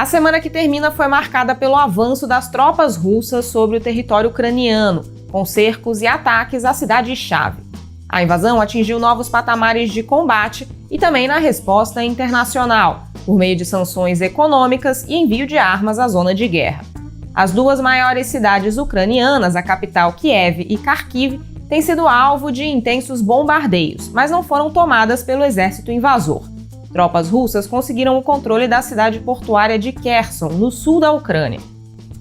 A semana que termina foi marcada pelo avanço das tropas russas sobre o território ucraniano, com cercos e ataques à cidade-chave. A invasão atingiu novos patamares de combate e também na resposta internacional, por meio de sanções econômicas e envio de armas à zona de guerra. As duas maiores cidades ucranianas, a capital Kiev e Kharkiv, têm sido alvo de intensos bombardeios, mas não foram tomadas pelo exército invasor. Tropas russas conseguiram o controle da cidade portuária de Kherson, no sul da Ucrânia.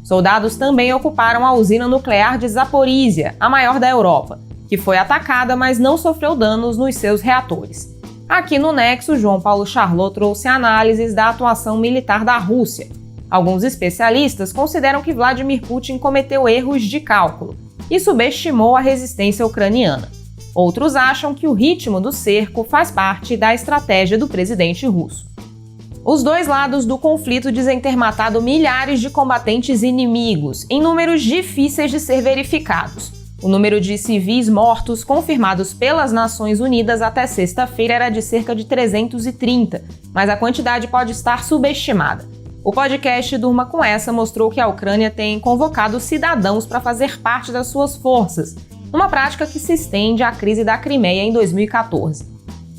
Soldados também ocuparam a usina nuclear de Zaporizhia, a maior da Europa, que foi atacada, mas não sofreu danos nos seus reatores. Aqui no Nexo, João Paulo Charlot trouxe análises da atuação militar da Rússia. Alguns especialistas consideram que Vladimir Putin cometeu erros de cálculo e subestimou a resistência ucraniana. Outros acham que o ritmo do cerco faz parte da estratégia do presidente russo. Os dois lados do conflito dizem ter matado milhares de combatentes inimigos, em números difíceis de ser verificados. O número de civis mortos confirmados pelas Nações Unidas até sexta-feira era de cerca de 330, mas a quantidade pode estar subestimada. O podcast Durma Com Essa mostrou que a Ucrânia tem convocado cidadãos para fazer parte das suas forças, uma prática que se estende à crise da Crimeia em 2014.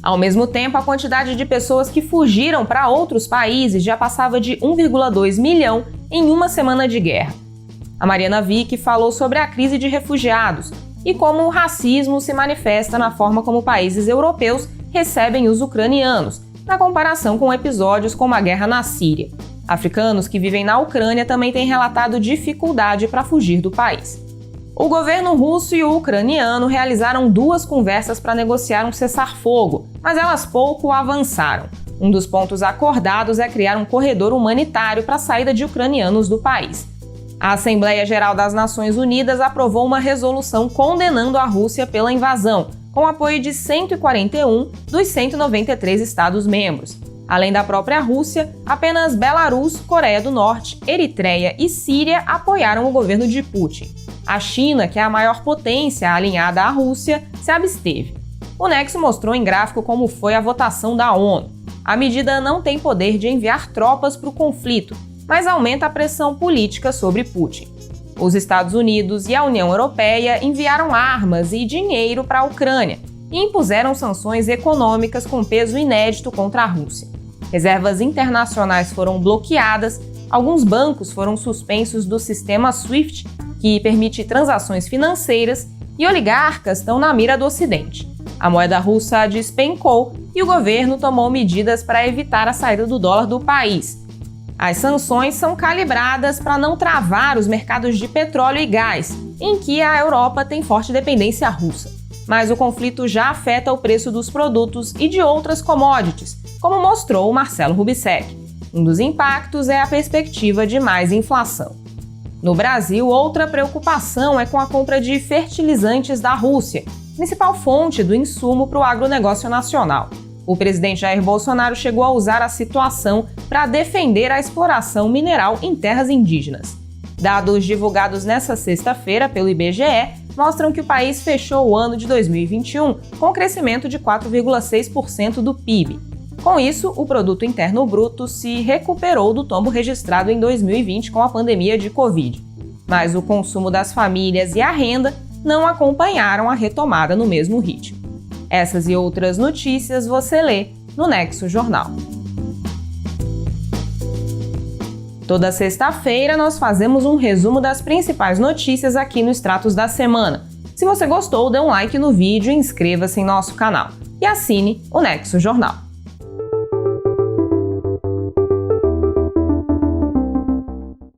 Ao mesmo tempo, a quantidade de pessoas que fugiram para outros países já passava de 1,2 milhão em uma semana de guerra. A Mariana Vick falou sobre a crise de refugiados e como o racismo se manifesta na forma como países europeus recebem os ucranianos, na comparação com episódios como a guerra na Síria. Africanos que vivem na Ucrânia também têm relatado dificuldade para fugir do país. O governo russo e o ucraniano realizaram 2 conversas para negociar um cessar-fogo, mas elas pouco avançaram. Um dos pontos acordados é criar um corredor humanitário para a saída de ucranianos do país. A Assembleia Geral das Nações Unidas aprovou uma resolução condenando a Rússia pela invasão, com apoio de 141 dos 193 Estados-membros. Além da própria Rússia, apenas Belarus, Coreia do Norte, Eritreia e Síria apoiaram o governo de Putin. A China, que é a maior potência alinhada à Rússia, se absteve. O Nexo mostrou em gráfico como foi a votação da ONU. A medida não tem poder de enviar tropas para o conflito, mas aumenta a pressão política sobre Putin. Os Estados Unidos e a União Europeia enviaram armas e dinheiro para a Ucrânia e impuseram sanções econômicas com peso inédito contra a Rússia. Reservas internacionais foram bloqueadas, alguns bancos foram suspensos do sistema SWIFT, que permite transações financeiras, e oligarcas estão na mira do Ocidente. A moeda russa despencou e o governo tomou medidas para evitar a saída do dólar do país. As sanções são calibradas para não travar os mercados de petróleo e gás, em que a Europa tem forte dependência russa. Mas o conflito já afeta o preço dos produtos e de outras commodities, como mostrou o Marcelo Rubissec. Um dos impactos é a perspectiva de mais inflação. No Brasil, outra preocupação é com a compra de fertilizantes da Rússia, principal fonte do insumo para o agronegócio nacional. O presidente Jair Bolsonaro chegou a usar a situação para defender a exploração mineral em terras indígenas. Dados divulgados nesta sexta-feira pelo IBGE mostram que o país fechou o ano de 2021 com crescimento de 4,6% do PIB. Com isso, o Produto Interno Bruto se recuperou do tombo registrado em 2020 com a pandemia de Covid. Mas o consumo das famílias e a renda não acompanharam a retomada no mesmo ritmo. Essas e outras notícias você lê no Nexo Jornal. Toda sexta-feira nós fazemos um resumo das principais notícias aqui no Extratos da Semana. Se você gostou, dê um like no vídeo e inscreva-se em nosso canal. E assine o Nexo Jornal.